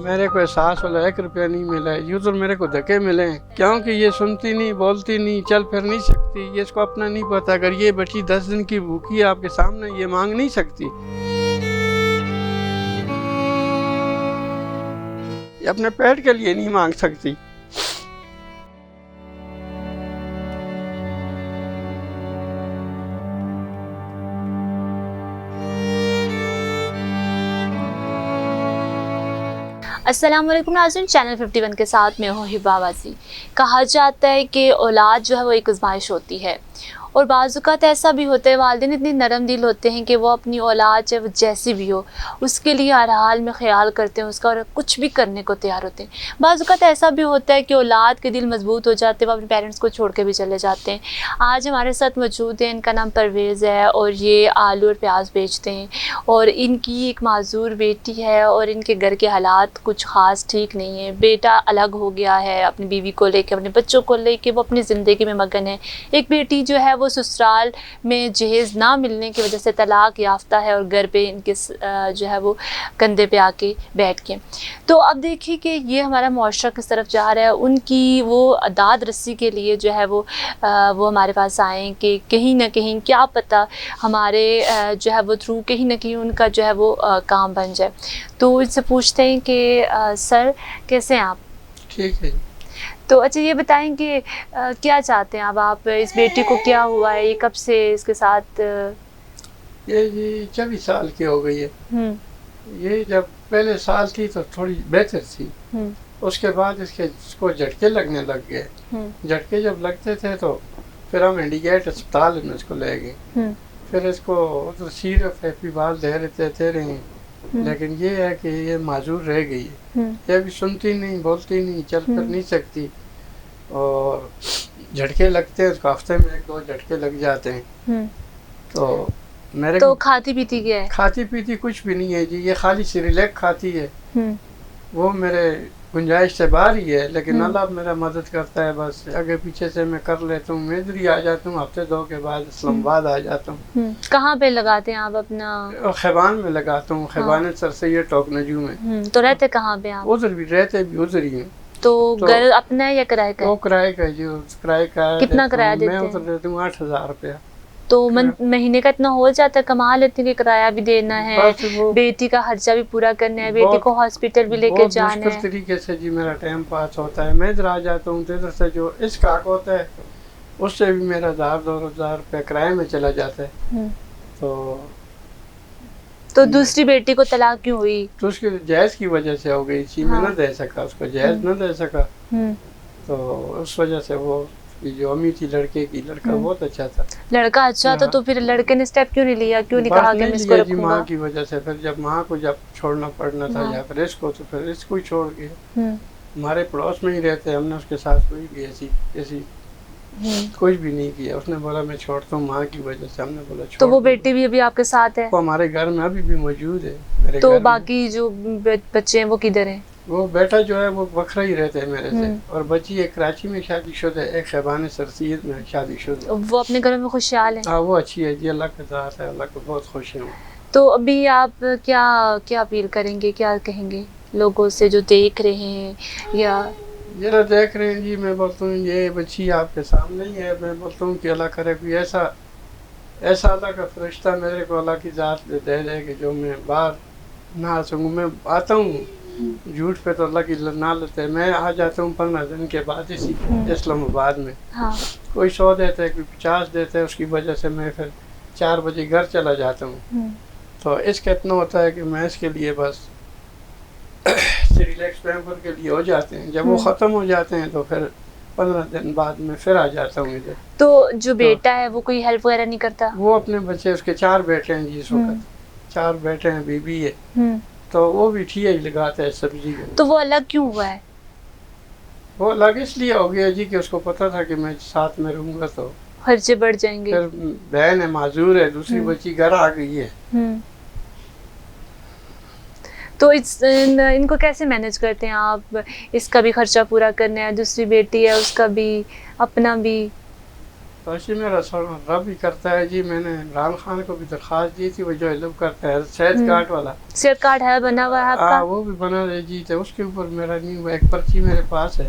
میرے کو احساس والا 1 روپیہ نہیں ملا ہے، یوں تو میرے کو دھکے ملے ہیں کیونکہ یہ سنتی نہیں، بولتی نہیں، چل پھر نہیں سکتی، یہ اس کو اپنا نہیں پتا۔ اگر یہ بچی 10 دن کی بھوکی ہے آپ کے سامنے، یہ مانگ نہیں سکتی، یہ اپنے پیٹ کے لیے نہیں مانگ سکتی۔ السلام علیکم ناظرین، چینل 51 کے ساتھ میں ہوں ہبا وازی۔ کہا جاتا ہے کہ اولاد جو ہے وہ ایک آزمائش ہوتی ہے، اور بعض اوقات ایسا بھی ہوتا ہے والدین اتنے نرم دل ہوتے ہیں کہ وہ اپنی اولاد چاہے وہ جیسی بھی ہو اس کے لیے ہر حال میں خیال کرتے ہیں، اس کا اور کچھ بھی کرنے کو تیار ہوتے ہیں۔ بعض اوقات ایسا بھی ہوتا ہے کہ اولاد کے دل مضبوط ہو جاتے ہیں، وہ اپنے پیرنٹس کو چھوڑ کے بھی چلے جاتے ہیں۔ آج ہمارے ساتھ موجود ہیں، ان کا نام پرویز ہے اور یہ آلو اور پیاز بیچتے ہیں، اور ان کی ایک معذور بیٹی ہے اور ان کے گھر کے حالات کچھ خاص ٹھیک نہیں ہیں۔ بیٹا الگ ہو گیا ہے اپنی بیوی کو لے کے، اپنے بچوں کو لے کے، وہ اپنی زندگی میں مگن ہے۔ ایک بیٹی جو ہے وہ سسرال میں جہیز نہ ملنے کی وجہ سے طلاق یافتہ ہے، اور گھر پہ ان کے جو ہے وہ کندھے پہ آ کے بیٹھ کے۔ تو اب دیکھیے کہ یہ ہمارا معاشرہ کس طرف جا رہا ہے۔ ان کی وہ داد رسی کے لیے جو ہے وہ ہمارے پاس آئیں کہ کہیں نہ کہیں کیا پتہ ہمارے جو ہے وہ تھرو کہیں نہ کہیں ان کا جو ہے وہ کام بن جائے۔ تو ان سے پوچھتے ہیں کہ سر کیسے ہیں آپ؟ ٹھیک ہے جی۔ تو اچھا یہ بتائیں کہ کیا چاہتے ہیں اب آپ؟ اس بیٹی کو کیا ہوا ہے؟ یہ کب سے اس کے ساتھ؟ یہ جی 24 سال کی ہو گئی ہے۔ یہ جب پہلے سال تھی تو تھوڑی بہتر تھی، اس کے بعد اس کو جھٹکے لگنے لگ گئے۔ جھٹکے جب لگتے تھے تو پھر ہم انڈیگیٹ اسپتال میں اس کو لے گئے، پھر اس کو سیرپ ہیپی بال دے رہے ہیں، لیکن یہ ہے کہ یہ معذور رہ گئی ہے۔ یہ بھی سنتی نہیں، بولتی نہیں، چل پھر نہیں سکتی، اور جھٹکے لگتے ہیں اس کو ہفتے میں 1-2 جھٹکے لگ جاتے ہیں۔ تو کھاتی پیتی کیا ہے؟ کھاتی پیتی کچھ بھی نہیں ہے جی، یہ خالی سیریلیک کھاتی ہے، وہ میرے گنجائش سے باہر ہی ہے، لیکن اللہ میرا مدد کرتا ہے، بس آگے پیچھے سے میں کر لیتا ہوں۔ میں ادھر ہی آ جاتا ہوں، ہفتے 2 کے بعد اسلام آباد آ جاتا ہوں۔ کہاں پہ لگاتے ہیں آپ اپنا؟ خیبان میں لگاتا ہوں، خیبان سر سید ٹوک نجو میں۔ تو رہتے کہاں پہ آپ؟ ادھر بھی رہتے، بھی ادھر ہی ہیں۔ تو گھر اپنا ہے یا کرایہ کا ہے؟ وہ کرایہ کا جو کرایہ کا ہے۔ کتنا کرایہ دیتے میں ہیں؟ ادھر دیتا ہوں 8,000 روپیہ۔ تو مہینے کا اتنا ہو جاتا ہے؟ کما لیتے ہیں کہ کرایہ بھی دینا ہے، بیٹی کا خرچہ بھی پورا کرنا ہے، بیٹی کو ہاسپٹل بھی لے کے جانا ہے؟ مشکل طریقے سے جی میرا ٹائم پاس ہوتا ہے۔ میں ادھر آ جاتا ہوں تو ادھر سے جو اس کا حق ہوتا ہے اس سے بھی میرا 1,000-2,000 روپیہ کرایہ میں چلا جاتا ہے۔ تو دوسری بیٹی کو طلاق کیوں ہوئی؟ تو اس کے جہیز کی وجہ سے ہو گئی تھی، میں نہ دے سکا اس کو، جہیز نہ دے سکا، تو اس وجہ سے وہ جو امی تھی لڑکے کی، لڑکا بہت اچھا تھا۔ لڑکا اچھا تھا تو پھر لڑکے نے اسٹیپ کیوں نہیں لیا؟ کیوں نہیں کہا کہ میں اس کو رکھوں گا؟ ماں کی وجہ سے، پھر جب ماں کو جب چھوڑنا پڑنا تھا یا پھر اس کو، تو پھر اس کو ہی چھوڑ گئے۔ ہمارے پڑوس میں ہی رہتے، ہم نے اس کے ساتھ کوئی بھی ایسی کچھ بھی نہیں کیا۔ اس نے بولا میں چھوڑتا ہوں ماں کی وجہ سے، ہم نے بولا چھوڑ۔ تو وہ بیٹی بھی ابھی آپ کے ساتھ ہے؟ وہ ہمارے گھر میں ابھی بھی موجود ہے۔ تو باقی جو بچے ہیں وہ کدھر ہیں؟ وہ بیٹا جو ہے وہ بکھرا ہی رہتے ہیں میرے سے، اور بچی ایک کراچی میں شادی شدہ ہے، ایک خیبان سر سید میں شادی شدہ۔ وہ اپنے گھروں میں خوشحال ہیں؟ ہاں وہ اچھی ہے جی، اللہ کا ذات ہے، اللہ کو بہت خوش ہوں۔ تو ابھی آپ کیا اپیل کریں گے، کیا کہیں گے لوگوں سے جو دیکھ رہے ہیں یا یہ دیکھ رہے ہیں جی؟ میں بولتا ہوں یہ بچی آپ کے سامنے ہی ہے، میں بولتا ہوں کہ اللہ کرے کوئی ایسا اللہ کا فرشتہ میرے کو اللہ کی ذات دے دے کہ جو میں باہر نہ آ سکوں۔ میں آتا ہوں جھوٹ پہ تو اللہ کی لعنت ہے، میں آ جاتا ہوں 15 دن کے بعد اسی اسلام آباد میں۔ کوئی 100 دیتا ہے، کوئی 50 دیتا ہے، اس کی وجہ سے میں پھر 4 بجے گھر چلا جاتا ہوں۔ تو اس کا اتنا ہوتا ہے کہ میں اس کے لیے بس ریلیکس پیمپر کے لیے ہو جاتے ہیں، جب وہ ختم ہو جاتے ہیں تو پھر 15 دن بعد میں پھر آ جاتا ہوں ادھر۔ تو جو بیٹا ہے وہ کوئی ہیلپ وغیرہ نہیں کرتا؟ وہ اپنے بچے، اس کے 4 بیٹے ہیں جی، اس وقت 4 بیٹے ہیں، بیوی ہے، تو وہ بھی ٹھیک ہی لگاتا ہے سبزی کو۔ تو وہ الگ کیوں ہوا ہے؟ وہ الگ اس لیے ہو گیا جی کہ اس کو پتا تھا کہ میں ساتھ میں رہوں گا تو خرچے بڑھ جائیں گے۔ پھر بہن ہے، معذور ہے، دوسری بچی گھر آ گئی ہے۔ تو ان کو کیسے مینج کرتے ہیں آپ؟ اس کا بھی خرچہ پورا کرنا ہے، دوسری بیٹی ہے اس کا بھی، اپنا بھی۔ تو اسی میرا رب ہی کرتا ہے جی. میں نے عمران خان کو بھی درخواست دی تھی, وہ جو علم کرتا ہے صحت کارڈ والا, صحت کارڈ ہے بنا ہوا ہے آپ کا؟ وہ بھی بنا دے جی. تو اس کے اوپر میرا نہیں ہوا. ایک پرچی میرے پاس ہے,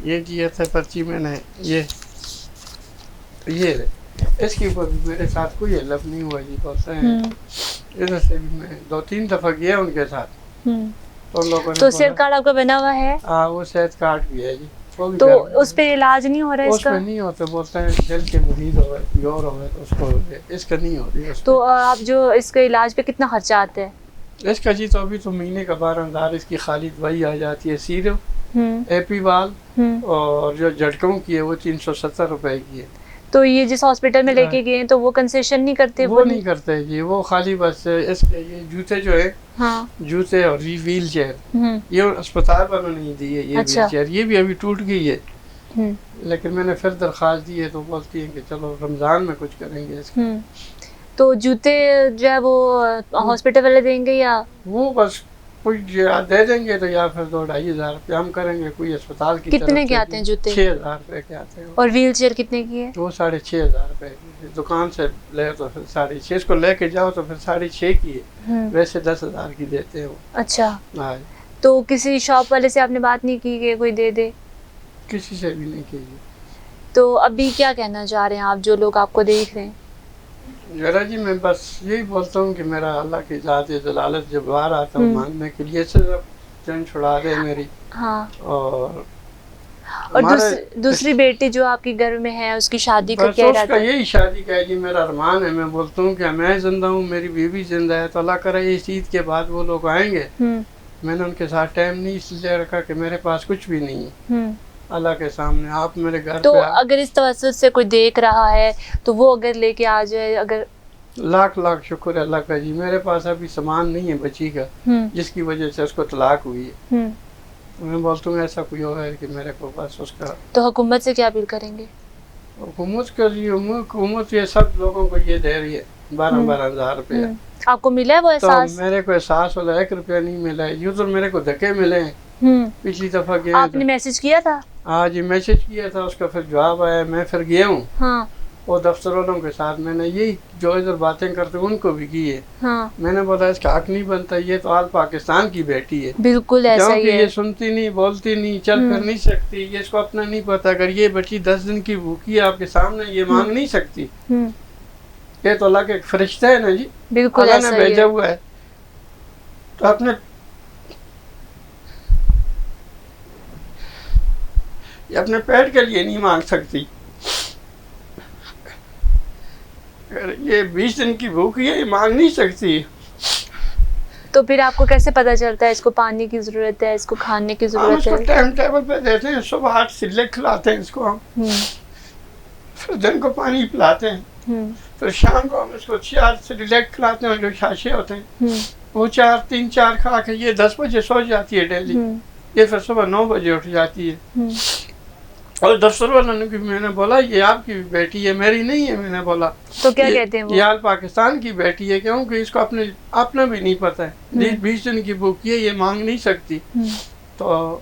یہ جی ہے پرچی, میں نے یہ اس کے اوپر بھی میرے ساتھ کوئی علم نہیں ہوا جی. بولتے ہیں ادھر سے بھی میں 2-3 دفعہ گیا ان کے ساتھ, تو لوگوں نے تو صحت کارڈ آپ کا بنا ہوا ہے؟ ہاں, وہ صحت کارڈ بھی ہے جی. تو اس پہ علاج نہیں ہو رہا ہے اس کا؟ اس پہ نہیں ہوتا, بولتے ہیں دل کے مریض ہوئے کوئی اور ہوئے تو اس کو, اس کا نہیں ہوتی. تو آپ جو اس کے علاج پہ کتنا خرچہ آتا ہے اس کا جی؟ تو ابھی تو مہینے کا 12,000 اس کی خالی دوائی آ جاتی ہے صرف. ایپی وال اور جو جھٹکوں کی ہے وہ 370 روپے کی ہے. تو یہ جس ہاسپٹل میں لے کے گئے ہیں تو وہ کنسیشن نہیں کرتے؟ وہ نہیں کرتے جی. وہ خالی بس اس کے یہ جوتے جو ہے, جوتے اور یہ ویل چیئر, یہ اسپتال والوں نے دی ہے. یہ ویل چیئر یہ بھی ابھی ٹوٹ گئی ہے, لیکن میں نے پھر درخواست دی ہے تو بولتی ہیں کہ چلو رمضان میں کچھ کریں گے اس کا. تو جوتے جو ہے وہ ہاسپٹل والے دیں گے یا وہ بس کوئی دے دیں گے تو, یا پھر 2-2.5 روپے ہم کریں گے. کوئی اسپتال کی کتنے کے آتے ہیں جوتے؟ 6,000 روپے کے آتے ہیں. اور ویل چیئر کتنے کی ہے؟ وہ 6,500 روپے کی. دکان سے لے تو پھر 6.5, اس کو لے کے جاؤ تو پھر 6.5 کی ہے. ویسے 10,000 کی دیتے ہیں وہ. اچھا, تو کسی شاپ والے سے آپ نے بات نہیں کی کہ کوئی دے دے؟ کسی سے بھی نہیں کی. تو ابھی کیا کہنا چاہ رہے ہیں آپ جو لوگ آپ کو دیکھ رہے ہیں؟ ذرا جی میں بس یہی بولتا ہوں کہ میرا اللہ کی ذات جلالت جب باہر آتا ہوں مانگنے کے لیے, صرف جان چھڑا دے میری. ہاں, اور دوسری بیٹی جو آپ کے گھر میں ہے اس کی شادی کا کیا ارادہ ہے؟ یہی شادی کا ہے جی. میرا ارمان ہے, میں بولتا ہوں کہ میں زندہ ہوں, میری بیوی زندہ ہے, تو اللہ کرے اس عید کے بعد وہ لوگ آئیں گے. میں نے ان کے ساتھ ٹائم نہیں اس لیے رکھا کہ میرے پاس کچھ بھی نہیں ہے اللہ کے سامنے. آپ میرے گھر تو اگر اس توسط سے کوئی دیکھ رہا ہے تو وہ اگر لے کے آ جائے, اگر لاکھ شکر ہے اللہ کا جی. میرے پاس ابھی سامان نہیں ہے بچی کا, جس کی وجہ سے اس کو طلاق ہوئی ہے. میں بولتا ہوں ایسا کوئی ہو ہے کہ میرے کو بس اس کا. تو حکومت سے کیا اپیل کریں گے؟ حکومت یہ سب لوگوں کو یہ دے رہی ہے 12,000 روپے. آپ کو ملا ہے وہ احساس؟ میرے کو احساس والا 1 روپیہ نہیں ملا ہے. یوں تو میرے کو دھکے ملے ہیں. پچھلی دفعہ گیا, آپ نے میسج کیا تھا؟ ہاں جی میسج کیا تھا, اس کا پھر جواب آیا. میں پھر گیا ہوں اور دفتر والوں کے ساتھ میں نے یہی جو ادھر باتیں کرتے ان کو بھی کی ہے. میں نے بولا اس کا حق نہیں بنتا, یہ تو آل پاکستان کی بیٹی ہے. بالکل ایسا ہی ہے. یہ سنتی نہیں, بولتی نہیں, چل پھر نہیں سکتی. یہ اس کو اپنا نہیں پتا. اگر یہ بچی 10 دن کی بھوکی ہے آپ کے سامنے, یہ مانگ نہیں سکتی. یہ تو اللہ کے ایک فرشتہ ہے نا جی, بالکل اللہ نے بھیجا ہوا ہے. تو اپنے پیٹ کے لیے نہیں مانگ سکتی. یہ 20 دن کی بھوکی ہے, یہ مانگ نہیں سکتی. تو پھر آپ کو کیسے پتا چلتا ہے اس کو پانی کی ضرورت ہے, اس کو کھانے کی ضرورت ہے؟ اس کو ٹائم ٹیبل پہ دیتے ہیں. صبح 8 سلے کھلاتے ہیں اس کو ہم, پھر دن کو پانی پلاتے ہیں, پھر شام کو ہم اس کو 4 سلے کھلاتے ہیں. جو شاشے ہوتے ہیں وہ 3-4 کھا کے یہ 10 بجے سو جاتی ہے ڈیلی. یہ پھر صبح 9 بجے اٹھ جاتی ہے. اور دفتر والوں نے میں نے بولا یہ آپ کی بیٹی ہے, میری نہیں ہے. میں نے بولا تو کیا کہتے ہیں وہ؟ یہ آل پاکستان کی بیٹی ہے, کیونکہ اس کو اپنا بھی نہیں پتا ہے. 20 دن کی بھوکی ہے, یہ مانگ نہیں سکتی. تو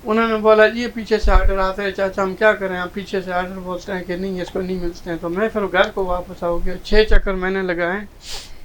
انہوں نے بولا جی پیچھے سے آرڈر آتا ہے, چاچا ہم کیا کریں. آپ پیچھے سے آرڈر بولتے ہیں کہ نہیں اس کو نہیں ملتے ہیں. تو میں پھر گھر کو واپس آؤ گیا. 6 چکر میں نے لگائے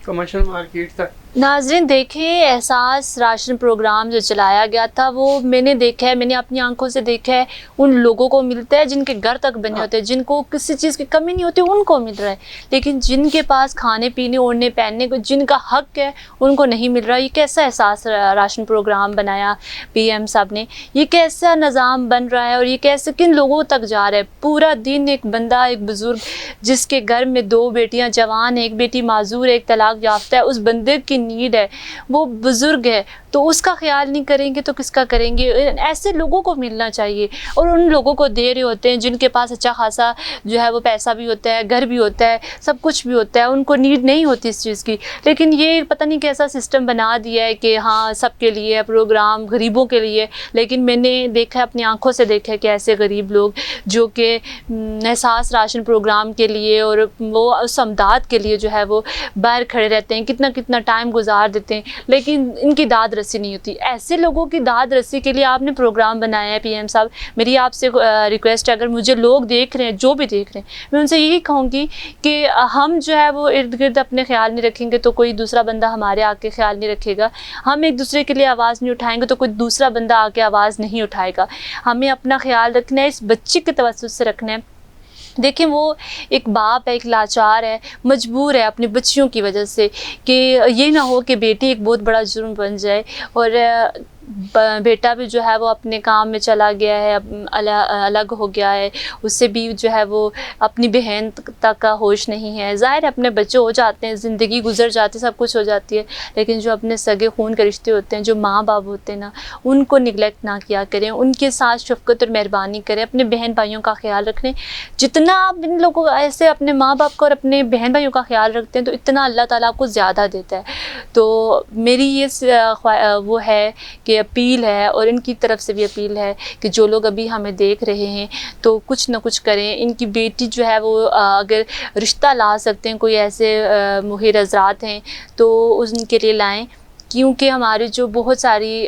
کمرشل مارکیٹ تک. ناظرین دیکھیں, احساس راشن پروگرام جو چلایا گیا تھا وہ میں نے دیکھا ہے, میں نے اپنی آنکھوں سے دیکھا ہے. ان لوگوں کو ملتا ہے جن کے گھر تک بنے ہوتے ہیں, جن کو کسی چیز کی کمی نہیں ہوتی, ان کو مل رہا ہے. لیکن جن کے پاس کھانے پینے اوڑھنے پہننے کو جن کا حق ہے ان کو نہیں مل رہا. یہ کیسا احساس راشن پروگرام بنایا پی ایم صاحب نے, یہ کیسا نظام بن رہا ہے اور یہ کیسے کن لوگوں تک جا رہا ہے. پورا دن ایک بندہ, ایک بزرگ جس کے گھر میں 2 بیٹیاں جوان ہیں, ایک بیٹی معذور, ایک طلاق یافتہ ہے, اس بندے کی نیڈ ہے, وہ بزرگ ہے, تو اس کا خیال نہیں کریں گے تو کس کا کریں گے. ایسے لوگوں کو ملنا چاہیے, اور ان لوگوں کو دے رہے ہوتے ہیں جن کے پاس اچھا خاصا جو ہے وہ پیسہ بھی ہوتا ہے, گھر بھی ہوتا ہے, سب کچھ بھی ہوتا ہے, ان کو نیڈ نہیں ہوتی اس چیز کی. لیکن یہ پتہ نہیں کیسا سسٹم بنا دیا ہے کہ ہاں سب کے لیے پروگرام, غریبوں کے لیے. لیکن میں نے دیکھا, اپنی آنکھوں سے دیکھا کہ ایسے غریب لوگ جو کہ احساس راشن پروگرام کے لیے اور وہ اس امداد کے لیے جو ہے وہ باہر کھڑے رہتے ہیں, کتنا ٹائم ہم گزار دیتے ہیں لیکن ان کی داد رسی نہیں ہوتی. ایسے لوگوں کی داد رسی کے لیے آپ نے پروگرام بنایا ہے پی ایم صاحب. میری آپ سے ریکویسٹ ہے, اگر مجھے لوگ دیکھ رہے ہیں, جو بھی دیکھ رہے ہیں, میں ان سے یہی کہوں گی کہ ہم جو ہے وہ ارد گرد اپنے خیال نہیں رکھیں گے تو کوئی دوسرا بندہ ہمارے آ کے خیال نہیں رکھے گا. ہم ایک دوسرے کے لیے آواز نہیں اٹھائیں گے تو کوئی دوسرا بندہ آ کے آواز نہیں اٹھائے گا. ہمیں اپنا خیال رکھنا ہے, اس بچے کے توسط سے رکھنا ہے. دیکھیں وہ ایک باپ ہے, ایک لاچار ہے, مجبور ہے اپنی بچیوں کی وجہ سے کہ یہ نہ ہو کہ بیٹی ایک بہت بڑا جرم بن جائے اور بیٹا بھی جو ہے وہ اپنے کام میں چلا گیا ہے, الگ ہو گیا ہے, اس سے بھی جو ہے وہ اپنی بہن تک کا ہوش نہیں ہے. ظاہر ہے اپنے بچے ہو جاتے ہیں, زندگی گزر جاتی ہے, سب کچھ ہو جاتی ہے, لیکن جو اپنے سگے خون کے رشتے ہوتے ہیں, جو ماں باپ ہوتے ہیں نا, ان کو نگلیکٹ نہ کیا کریں, ان کے ساتھ شفقت اور مہربانی کریں, اپنے بہن بھائیوں کا خیال رکھیں. جتنا آپ ان لوگوں ایسے اپنے ماں باپ کا اور اپنے بہن بھائیوں کا خیال رکھتے ہیں تو اتنا اللہ تعالیٰ آپ کو زیادہ دیتا ہے. تو میری یہ وہ ہے کہ اپیل ہے, اور ان کی طرف سے بھی اپیل ہے کہ جو لوگ ابھی ہمیں دیکھ رہے ہیں تو کچھ نہ کچھ کریں. ان کی بیٹی جو ہے وہ اگر رشتہ لا سکتے ہیں, کوئی ایسے مہر حضرات ہیں تو ان کے لیے لائیں, کیونکہ ہماری جو بہت ساری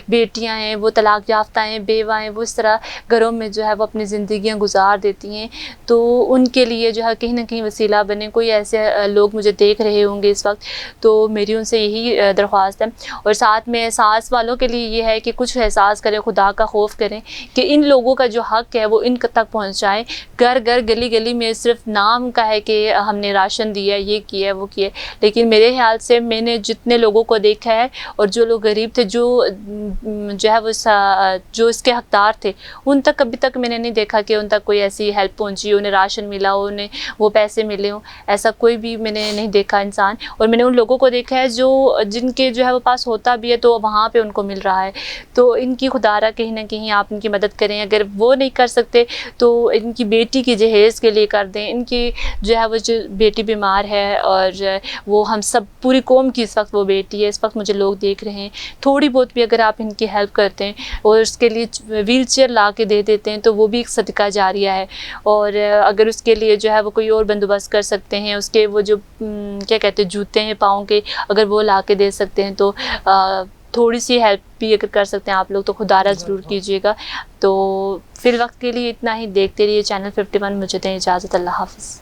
بیٹیاں ہیں وہ طلاق یافتہ ہیں, بیوہ ہیں, وہ اس طرح گھروں میں جو ہے وہ اپنی زندگیاں گزار دیتی ہیں. تو ان کے لیے جو ہے کہیں نہ کہیں وسیلہ بنے. کوئی ایسے لوگ مجھے دیکھ رہے ہوں گے اس وقت تو میری ان سے یہی درخواست ہے. اور ساتھ میں احساس والوں کے لیے یہ ہے کہ کچھ احساس کریں, خدا کا خوف کریں کہ ان لوگوں کا جو حق ہے وہ ان تک پہنچائیں. گھر گھر گلی گلی میں صرف نام کا ہے کہ ہم نے راشن دیا ہے, یہ کیا ہے, وہ کیا ہے, لیکن میرے خیال سے میں نے جتنے لوگوں کو دیکھا ہے اور جو لوگ غریب تھے, جو ہے وہ جو اس کے حقدار تھے, ان تک ابھی تک میں نے نہیں دیکھا کہ ان تک کوئی ایسی ہیلپ پہنچی, انہیں راشن ملا ہو, انہیں وہ پیسے ملے ہوں. ایسا کوئی بھی میں نے نہیں دیکھا انسان. اور میں نے ان لوگوں کو دیکھا ہے جو جن کے جو ہے وہ پاس ہوتا بھی ہے تو وہاں پہ ان کو مل رہا ہے. تو ان کی خدا را کہیں نہ کہیں آپ ان کی مدد کریں. اگر وہ نہیں کر سکتے تو ان کی بیٹی کی جہیز کے لیے کر دیں. ان کی جو ہے وہ جو بیٹی بیمار ہے اور وہ ہم سب پوری قوم کی اس وقت وہ بیٹی ہے. اس وقت مجھے لوگ دیکھ رہے ہیں, تھوڑی بہت بھی اگر آپ ان کی ہیلپ کرتے ہیں اور اس کے لیے ویل چیئر لا کے دے دیتے ہیں تو وہ بھی ایک صدقہ جاریہ ہے. اور اگر اس کے لیے جو ہے وہ کوئی اور بندوبست کر سکتے ہیں, اس کے وہ جو کیا کہتے ہیں جوتے ہیں پاؤں کے, اگر وہ لا کے دے سکتے ہیں تو تھوڑی سی ہیلپ بھی اگر کر سکتے ہیں آپ لوگ تو خدا را ضرور کیجیے گا. تو فی الوقت کے لیے اتنا ہی. دیکھتے رہیے چینل 51. مجھے دیں اجازت. اللہ حافظ.